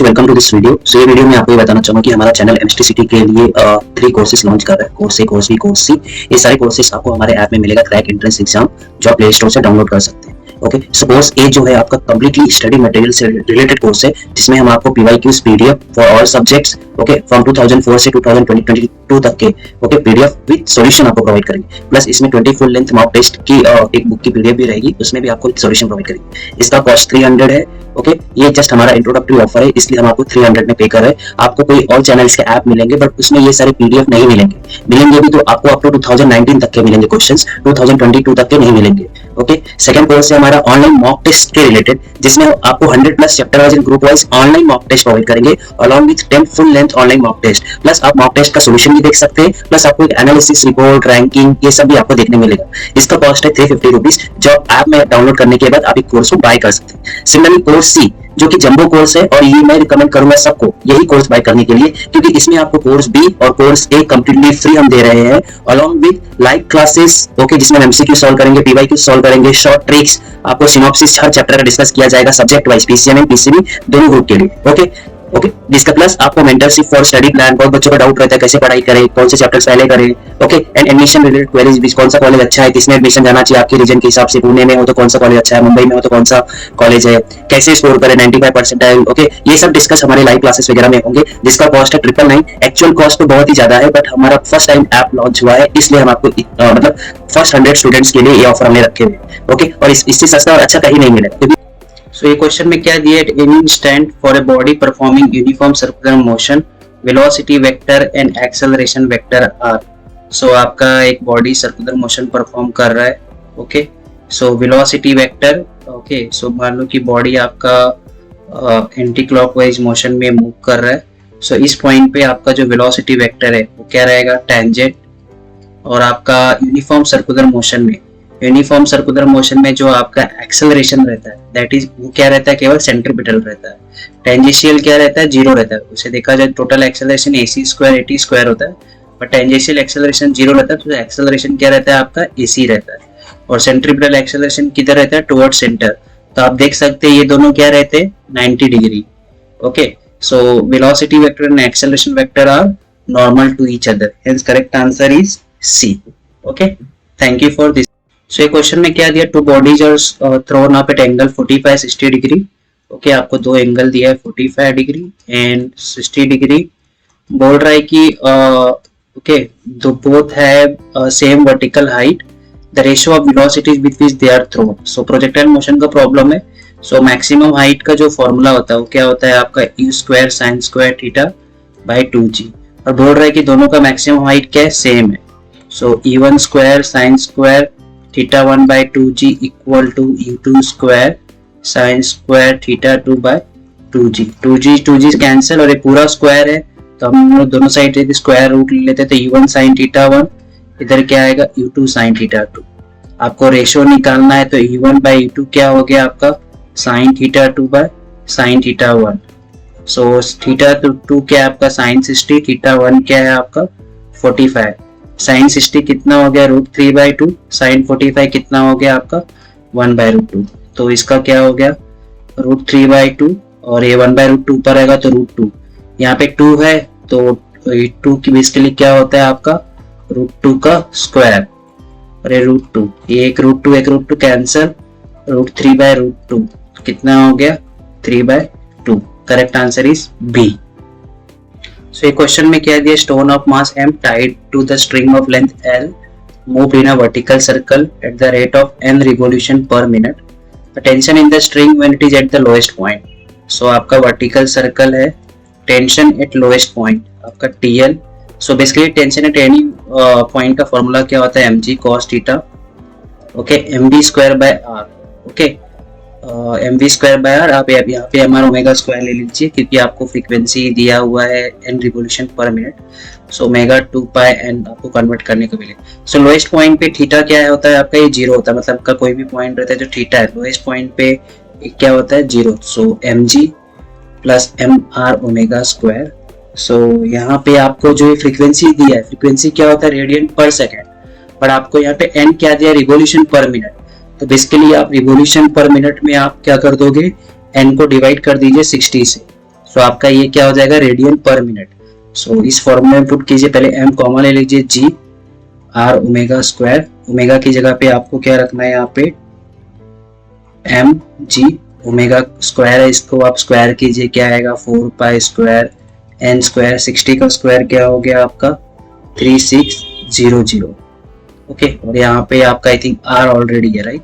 Guys, welcome to this video. ये video में आपको ये बताना चाहूंगा कि हमारा चैनल एमएसटीसीटी के लिए 3 कोर्सेज लॉन्च कर रहा है। कोर्स ए, कोर्स बी, कोर्स सी। ये सारे कोर्सेज आपको हमारे ऐप में मिलेगा, क्रैक एंट्रेंस एग्जाम, जो आप प्ले स्टोर से डाउनलोड कर सकते हैं। ओके, सो कोर्स ए जो है आपका कंप्लीटली स्टडी मटेरियल से रिलेटेड कोर्स है, जिसमें हम आपको PYQs PDF for all subjects, okay, from 2004 से 2022 तक के, ओके, पीडीएफ विद सॉल्यूशन आपको प्रोवाइड करेंगे। प्लस इसमें 20 फुल लेंथ मॉक टेस्ट की एक बुक की पीडीएफ भी रहेगी, उसमें भी आपको सॉल्यूशन प्रोवाइड करेंगे। इसका कॉस्ट 300 है। ओके, ये जस्ट हमारा इंट्रोडक्टरी ऑफर है, इसलिए हम आपको 300 में पे कर रहे हैं। आपको कोई और चैनल्स के ऐप मिलेंगे, बट उसमें ये सारे पीडीएफ नहीं मिलेंगे भी तो आपको अप टू 2019 तक के मिलेंगे क्वेश्चंस, 2022 तक के नहीं मिलेंगे। ओके, सेकंड कोर्स है हमारा ऑनलाइन मॉक टेस्ट के रिलेटेड, जिसमें आपको 100+ chapter wise and group wise online mock test provide करेंगे, along with 10 full length online mock test. Plus आप मॉक टेस्ट का सॉल्यूशन भी देख सकते हैं, प्लस आपको एक एनालिसिस रिपोर्ट, रैंकिंग, ये सब भी आपको देखने मिलेगा। इसका कॉस्ट है 350 रुपीज, जो ऐप में डाउनलोड करने के बाद आप एक कोर्स को बाय कर सकते हैं। सिमिलरली कोर्स सी, जो कि जंबो कोर्स है, और ये मैं रिकमेंड करूंगा सबको यही कोर्स बाय करने के लिए, क्योंकि इसमें आपको कोर्स बी और कोर्स ए कंप्लीटली फ्री हम दे रहे हैं, along with live classes, okay, जिसमें हम एमसीक्यू सॉल्व करेंगे, पीवाईक्यू सॉल्व करेंगे, शॉर्ट ट्रिक्स, आपको सिनॉप्सिस हर चैप्टर का डिस्कस किया जाएगा subject wise, PCM and PCB दोनों ग्रुप के लिए। ओके, जिसका प्लस आपको मेंटरशिप फॉर स्टडी प्लान, बहुत बच्चों का डाउट रहता है कैसे पढ़ाई करें, कौन से चैप्टर्स पहले करें, okay, and admission related queries भी, कौन सा कॉलेज अच्छा है, किसमें एडमिशन जाना चाहिए आपके रीजन के हिसाब से, पुणे में हो तो कौन सा कॉलेज अच्छा है, मुंबई में हो तो कौन सा कॉलेज है, कैसे स्कोर करें 95%, ओके, ये सब डिस्कस हमारे लाइव क्लासेस वगैरह में होंगे, जिसका कॉस्ट है 999। एक्चुअल कॉस्ट तो बहुत ही ज्यादा है, बट हमारा फर्स्ट टाइम ऐप लॉन्च हुआ है, इसलिए हम आपको मतलब फर्स्ट 100 स्टूडेंट्स के लिए ये ऑफर हमने रखे हुए, ओके, और इससे सस्ता और अच्छा कहीं नहीं मिलेगा। So ये क्वेश्चन में क्या दिया है, any instant for a body performing uniform circular motion, velocity vector and acceleration vector are। So आपका एक बॉडी सर्कुलर मोशन परफॉर्म कर रहा है, okay, so velocity vector, okay, so मान लो कि बॉडी आपका एंटी क्लॉकवाइज मोशन में मूव कर रहा है, सो इस पॉइंट पे आपका जो वेलोसिटी वेक्टर है वो क्या रहेगा, टेंजेंट। और आपका यूनिफॉर्म सर्कुलर मोशन में जो आपका एक्सेलरेशन रहता है, दैट इज वो क्या रहता है, केवल सेंट्रीपिटल रहता है। टेंजेंशियल क्या रहता है, 0 रहता है। उसे देखा जाए टोटल एक्सेलरेशन AC² होता है, बट टेंजेंशियल एक्सेलरेशन 0 रहता है, तो एक्सेलरेशन क्या रहता है आपका AC रहता है। और सेंट्रीपिटल एक्सेलरेशन किधर रहता है, टुवर्ड सेंटर। तो आप देख सकते हैं ये दोनों क्या रहते हैं, 90 degree. Okay, so velocity vector and acceleration vector are normal to each other, hence correct answer is C। Okay, thank you for this. So ये क्वेश्चन में क्या दिया, two bodies are thrown up at angle 45-60 degree. Okay, आपको दो angle दिया है 45 degree and 60 degree. बोल रहा है कि ओके, दो बोथ है same vertical height, the ratio of velocities with which they are thrown. So projectile motion का प्रॉब्लम है। सो मैक्सिमम हाइट का जो फॉर्मूला होता है वो क्या होता है आपका, u² sin² θ/2g। और बोल रहा है कि दोनों का मैक्सिमम हाइट क्या है, सेम है। सो e1² sin² θ1/2g equal to u2² sin² θ2/2g। 2g cancel, और ये पूरा स्क्वायर है तो हम दोनों साइड से स्क्वायर रूट ले लेते हैं, तो u1 sin θ1 इधर क्या आएगा, u2 sin θ2। आपको रेशियो निकालना है, तो u1/u2 क्या हो गया आपका, sin θ2/sin θ1। सो θ2 क्या है आपका sin 60, θ1 क्या है आपका 45। sin 60 कितना हो गया, √3/2, sin 45 कितना हो गया आपका 1/2। तो इसका क्या हो गया, √3/2, और ये 1/2 पर रहेगा तो √2। यहाँ पे 2 है तो 2 की बेस के लिए क्या होता है आपका, √2 का स्क्वायर, और ये √2, ये एक √2 कैंसिल, √3/2 कितना हो गया, 3/2। Correct answer is B। सो ये क्वेश्चन में क्या दिया, stone of mass m tied to the string of length L moved in a vertical circle at the rate of n revolution per minute. The tension in the string when it is at the lowest point. So आपका vertical circle है, tension at lowest point आपका TL. So basically tension at any point का formula क्या होता है, mg cos theta, okay, mv²/r, okay, mv²/r। आप यहाँ पे mr ω² ले लीजिए, क्योंकि आपको फ्रीक्वेंसी दिया हुआ है n revolution per minute. So omega 2πn आपको कन्वर्ट करने को मिले। सो लोएस्ट पॉइंट पे थीटा क्या होता है आपका, ये 0 होता है, मतलब आपका कोई भी पॉइंट रहता है जो थीटा है, लोएस्ट पॉइंट पे क्या होता है, 0। सो mg प्लस mr ω²। सो यहाँ पे आपको जो फ्रीक्वेंसी दिया है, फ्रीक्वेंसी क्या होता है, रेडियन पर सेकेंड, पर आपको यहाँ पे n क्या दिया, रिवोल्यूशन पर मिनट। तो बेसिकली आप रिवोल्यूशन पर मिनट में आप क्या कर दोगे, n को डिवाइड कर दीजिए 60 से। सो आपका ये क्या हो जाएगा, रेडियन पर मिनट। सो इस फॉर्मूले में पुट कीजिए, पहले m कॉमन ले लीजिए, g r omega square, omega की जगह पे आपको क्या रखना है यहाँ पे m g ओमेगा स्क्वायर है, इसको आप स्क्वायर कीजिए, क्या आएगा 4 पाई स्क्वायर n स्क्वायर, 60 का स्क्वायर क्या हो गया आपका 3600। ओके, और यहाँ पे आपका आई थिंक r ऑलरेडी है, राइट,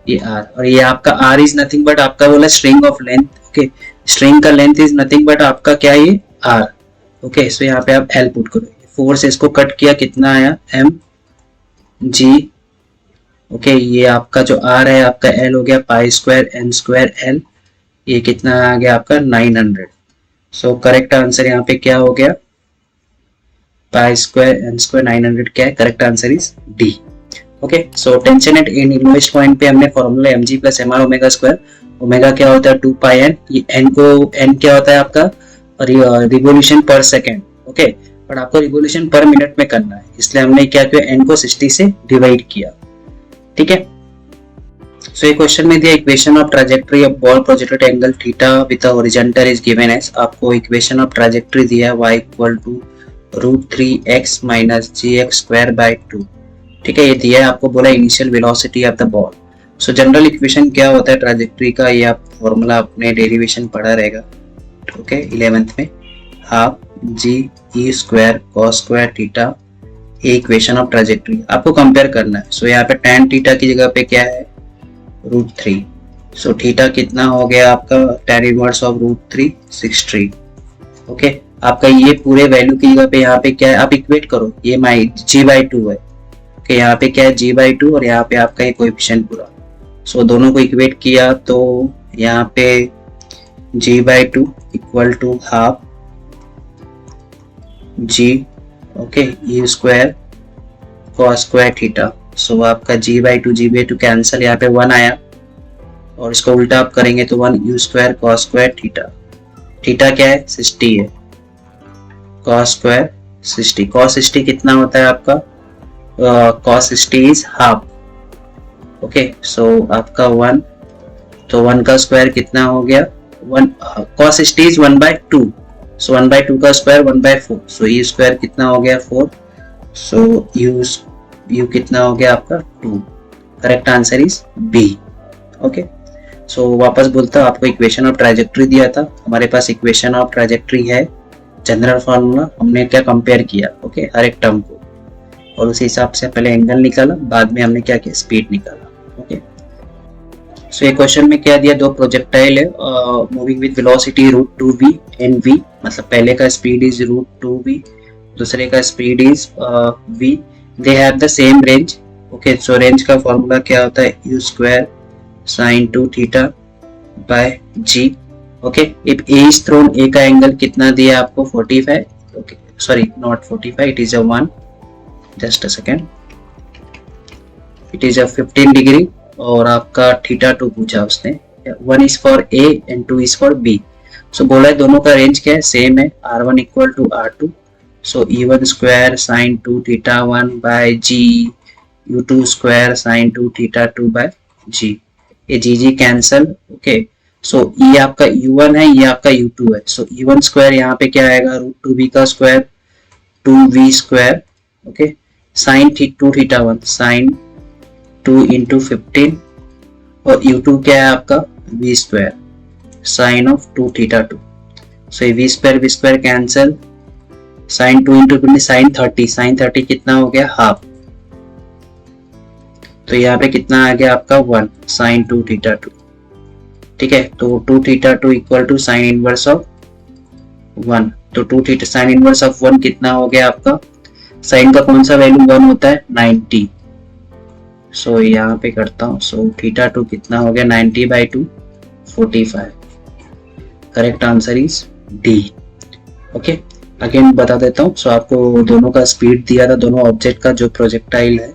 ये r, और ये आपका r इज नथिंग बट आपका बोला string of length. Okay, string का लेंथ इज नथिंग बट आपका क्या है, ये r। ओके, सो यहाँ पे आप l पुट करो, 4 से इसको कट किया, कितना आया m g। ओके, ये आपका जो r है आपका l हो गया pi square n square l, ये कितना आ गया आपका 900। सो करेक्ट आंसर यहाँ पे क्या हो गया, पाई स्क्वायर n स्क्वायर 900 क्या है, correct answer is D. Okay, so tension eight in lowest point पे हमने formula mg plus mr omega square, omega क्या होता है 2 पाई n, ये n को n क्या होता है आपका revolution per second. Okay, but आपको रिवोल्यूशन पर मिनट में करना है, इसलिए हमने क्या किया, n को 60 से डिवाइड किया। ठीक है, सो ये क्वेश्चन में दिया equation of trajectory of ball projected angle theta with horizontal is given as, आपको इक्वेशन ऑफ ट्रैजेक्टरी दिया है y equal to √3x minus gx square by 2। ठीक है, ये दिया है, आपको बोला initial velocity of the ball. So general equation क्या होता है ट्रैजेक्टरी का, ये आप फॉर्मूला अपने डेरिवेशन पढ़ा रहेगा। ओके, 11th में हाफ जी ई स्क्वायर कॉस स्क्वायर थीटा, ये इक्वेशन ऑफ ट्रैजेक्टरी आपको कंपेयर करना है। सो यहाँ पे tan थीटा की जगह पे क्या है √3, सो थीटा कितना हो गया आपका tan इनवर्स ऑफ √3 60। ओके, आपका ये पूरे वैल्यू की जगह पे यहाँ पे क्या है, आप इक्वेट करो, ये g/2 है। ओके, यहाँ पे क्या है g/2 और यहाँ पे आपका ये कोएफिशिएंट पूरा, सो दोनों को इक्वेट किया तो यहाँ पे g/2 equal to half g, okay, e square cos square theta. So आपका g/2 कैंसिल, यहाँ पे 1 आया और इसको उल्टा आप करेंगे तो 1 u square cos square theta. Theta क्या है 60 है, कॉस स्क्वायर 60, कॉस 60 कितना होता है आपका, कॉस 60 इज हाफ। ओके, सो आपका 1, तो 1 का स्क्वायर कितना हो गया 1, कॉस 60 इज 1/2, सो 1/2 का स्क्वायर 1/4, सो ये स्क्वायर कितना हो गया 4, सो u कितना हो गया आपका 2, correct answer is B. Okay, so वापस बोलता हूँ, आपको इक्वेशन ऑफ ट्रैजेक्टरी दिया था, हमारे पास इक्वेशन ऑफ ट्रैजेक्टरी है, जनरल फॉर्मूला हमने क्या कंपेयर किया, ओके, हर एक टर्म को, और उसी हिसाब से पहले एंगल निकाला, बाद में हमने क्या किया स्पीड निकाला। ओके, सो ये क्वेश्चन में क्या दिया, दो प्रोजेक्टाइल है moving with velocity √2v and v, मतलब पहले का स्पीड इज √2v, दूसरे का speed is v, they have the same range. Okay, so range का फॉर्मूला क्या होता है u square sin 2 theta by g। Okay, if a is throne, a का एंगल कितना दिया आपको 45, okay sorry not 45, it is a 1, just a second, it is a 15 degree, और आपका थीटा 2 पूछा उसने, 1 is for a and 2 is for b। सो बोला है दोनों का रेंज क्या है, सेम है, r1 equal to r2, so e1 square sin 2 theta 1 by g, u2 square sin 2 theta 2 by g, ये g कैंसल। ओके, सो ये आपका u1 है, ये आपका u2 है, सो e1 स्क्वायर यहाँ पे क्या आएगा √2v का square 2v square, okay, sin 2 theta 1 sin 2 into 15, और u2 क्या है आपका v square sin of 2 theta 2, सो ये v square cancel, sin 2 into 20 sin 30 कितना हो गया हाफ, तो यहाँ पे कितना आ गया आपका 1 sin 2 थीटा 2। ठीक है, तो 2 theta 2 equal to sine inverse of 1, तो 2 थीटा साइन इनवर्स ऑफ 1 कितना हो गया आपका, साइन का कौन सा वैल्यू 1 होता है 90, सो यहाँ पे करता हूँ, सो थीटा 2 कितना हो गया 90/2 45, correct answer is D. Okay, again बता देता हूँ, सो आपको दोनों का स्पीड दिया था, दोनों ऑब्जेक्ट का जो प्रोजेक्टाइल है।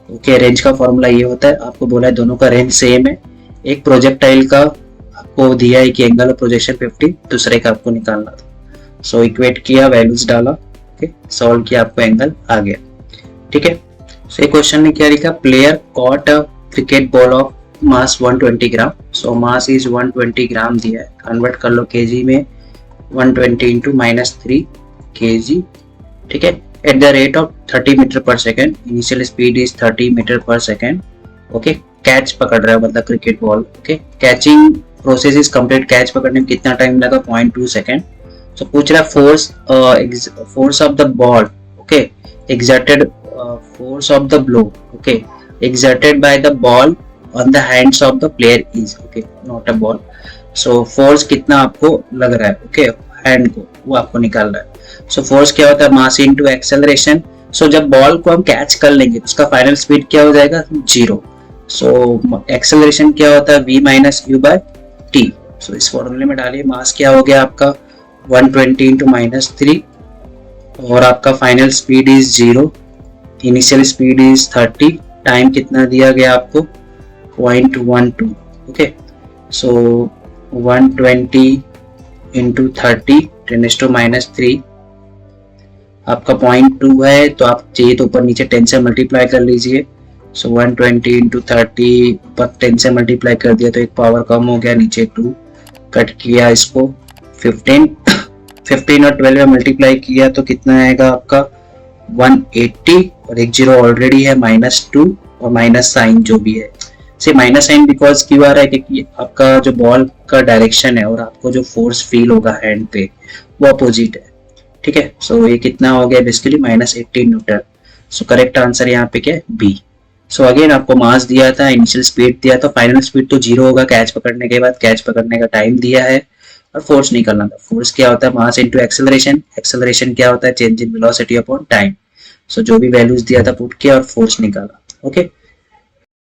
ओके, रेंज का फॉर्मूला ये होता है, आपको बोला है दोनों का रेंज सेम है, एक प्रोजेक्टाइल का आपको दिया है कि एंगल ऑफ प्रोजेक्शन 50, दूसरे का आपको निकालना था, सो इक्वेट किया, वैल्यूज डाला, ओके, सॉल्व किया, आपको एंगल आ गया। ठीक है, सो ये क्वेश्चन में क्या लिखा, player caught a cricket ball of mass 120 gram, so mass is 120 ग्राम दिया है, कन्वर्ट कर लो केजी में, 120 इंटू -3 kg, ठीक है, at the rate of 30 meter per second, initial speed is 30 meter per second, okay. Catch पकड़ रहा है मतलब cricket ball, okay. Catching process is complete, catch पकड़ने में कितना टाइम लगा, 0.2 सेकेंड। सो पूछ रहा है force of the ball, okay, exerted force of the blow, okay, exerted by the ball on the hands of the player is, okay, not a ball. So force कितना आपको लग रहा है, okay, hand को, वो आपको निकालना है। So force क्या होता है, mass into acceleration। So जब बॉल को हम कैच कर लेंगे तो उसका फाइनल स्पीड क्या हो जाएगा, 0। So acceleration क्या होता है, v minus u by t। So इस फॉर्मूले में डालिए, मास क्या हो गया आपका 120 into -3 और आपका final speed is 0, initial speed is 30, time कितना दिया गया आपको 0.12, ओके। सो 120 इंटू 30 10⁻³ आपका 0.2 है, तो आप चाहिए तो ऊपर नीचे 10 से मल्टीप्लाई कर लीजिए। सो 120 इंटू 30 ऊपर 10 से मल्टीप्लाई कर दिया तो एक पावर कम हो गया, नीचे 2 कट किया, इसको 15 और 12 में मल्टीप्लाई किया तो कितना आएगा आपका 180, और एक जीरो ऑलरेडी है, -2 और माइनस साइन जो भी है, से माइनस साइन बिकॉज क्यों आ रहा है, क्योंकि आपका जो बॉल का डायरेक्शन है और आपको जो फोर्स फील होगा हैंड पे वो अपोजिट है, ठीक है। सो ये कितना हो गया basically -18 Newton. So correct answer यहाँ पे क्या है, बी। सो अगेन आपको मास दिया था, इनिशियल स्पीड दिया था, फाइनल स्पीड तो 0 होगा कैच पकड़ने के बाद, कैच पकड़ने का टाइम दिया है और फोर्स निकालना था। फोर्स क्या होता है, मास इनटू एक्सेलरेशन, एक्सेलरेशन क्या होता है, change in velocity upon time. So जो भी वैल्यूज दिया था पुट किया और फोर्स निकाला, ओके।